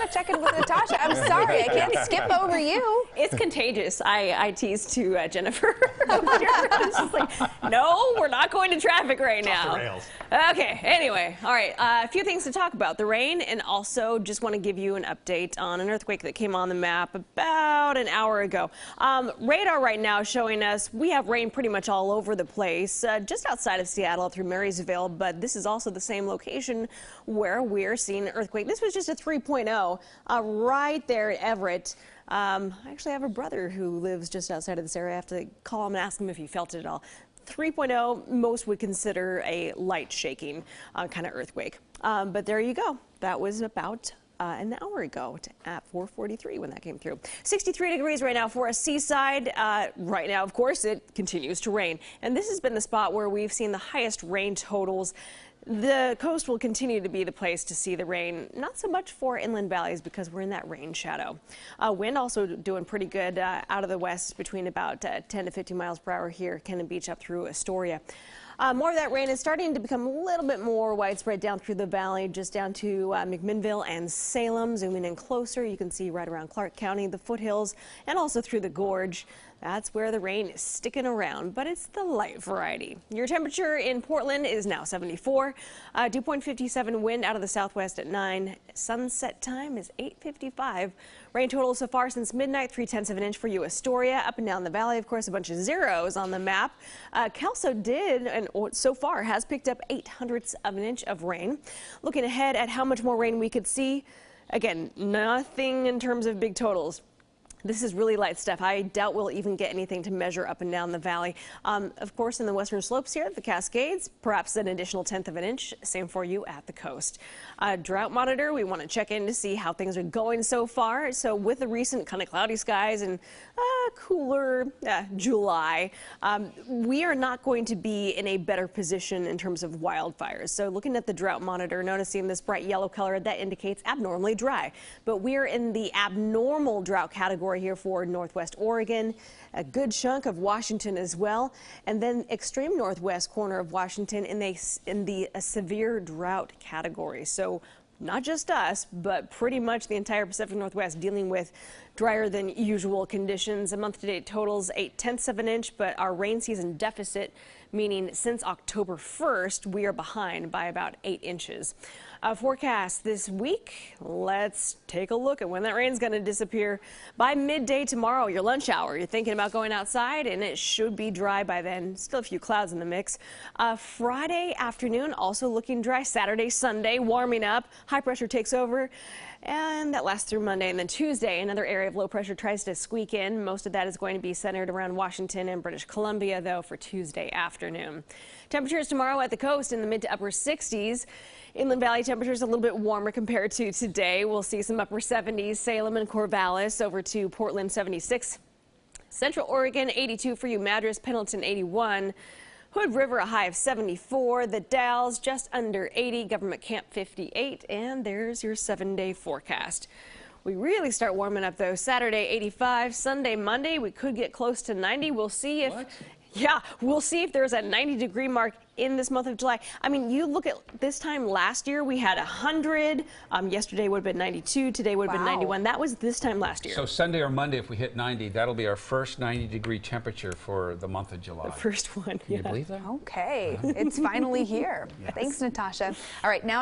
to check in with Natasha. I'm sorry, I can't skip over you. It's contagious. I teased to Jennifer. She's like, no, we're not going to traffic right now. Okay, anyway, all right, a few things to talk about. The rain, and also just want to give you an update on an earthquake that came on the map about an hour ago. Radar right now showing us we have rain pretty much all over the place, just outside of Seattle through Marysville, but this is also the same location where we're seeing an earthquake. This was just a 3.0 right there at Everett. I actually have a brother who lives just outside of this area. I have to call him and ask him if he felt it at all. 3.0, most would consider a light shaking kind of earthquake. But there you go. That was about an hour ago at 4:43 when that came through. 63 degrees right now for a Seaside. Right now, of course, it continues to rain. And this has been the spot where we've seen the highest rain totals. The coast will continue to be the place to see the rain, not so much for inland valleys because we're in that rain shadow. Wind also doing pretty good out of the west between about 10 to 15 miles per hour here, Cannon Beach up through Astoria. More of that rain is starting to become a little bit more widespread down through the valley, just down to McMinnville and Salem. Zooming in closer, you can see right around Clark County, the foothills, and also through the gorge. That's where the rain is sticking around, but it's the light variety. Your temperature in Portland is now 74. Dew point 57, wind out of the southwest at 9. Sunset time is 8:55. Rain total so far since midnight, 3/10 of an inch for you, Astoria. Up and down the valley, of course, a bunch of zeros on the map. Kelso did, and so far has picked up 0.08 of an inch of rain. Looking ahead at how much more rain we could see, again, nothing in terms of big totals. This is really light stuff. I doubt we'll even get anything to measure up and down the valley. Of course, in the western slopes here, the Cascades, perhaps an additional 1/10 of an inch. Same for you at the coast. Drought monitor, we want to check in to see how things are going so far. So with the recent kind of cloudy skies and cooler July, we are not going to be in a better position in terms of wildfires. So looking at the drought monitor, noticing this bright yellow color, that indicates abnormally dry. But we're in the abnormal drought category here for Northwest Oregon, a good chunk of Washington as well, and then extreme northwest corner of Washington in the severe drought category. So not just us, but pretty much the entire Pacific Northwest dealing with drier than usual conditions. A month-to-date totals 0.8 of an inch, but our rain season deficit, meaning since October 1st, we are behind by about 8 inches. Forecast this week, let's take a look at when that rain's going to disappear. By midday tomorrow, your lunch hour, you're thinking about going outside, and it should be dry by then. Still a few clouds in the mix. Friday afternoon, also looking dry. Saturday, Sunday, warming up. High pressure takes over, and that lasts through Monday. And then Tuesday, another area of low pressure tries to squeak in. Most of that is going to be centered around Washington and British Columbia, though, for Tuesday afternoon. Temperatures tomorrow at the coast in the mid to upper 60s. Inland Valley temperatures a little bit warmer compared to today. We'll see some upper 70s, Salem and Corvallis, over to Portland 76. Central Oregon 82 for you, Madras, Pendleton 81. Hood River a high of 74. The Dalles just under 80. Government Camp 58. And there's your 7-day forecast. We really start warming up though. Saturday 85. Sunday, Monday we could get close to 90. We'll see if... What? Yeah, we'll see if there's a 90-degree mark in this month of July. I mean, you look at this time last year, we had 100. Yesterday would have been 92. Today would have been 91. That was this time last year. So Sunday or Monday, if we hit 90, that'll be our first 90-degree temperature for the month of July. The first one. Can you believe that? Okay, it's finally here. Yes. Thanks, Natasha. All right, now.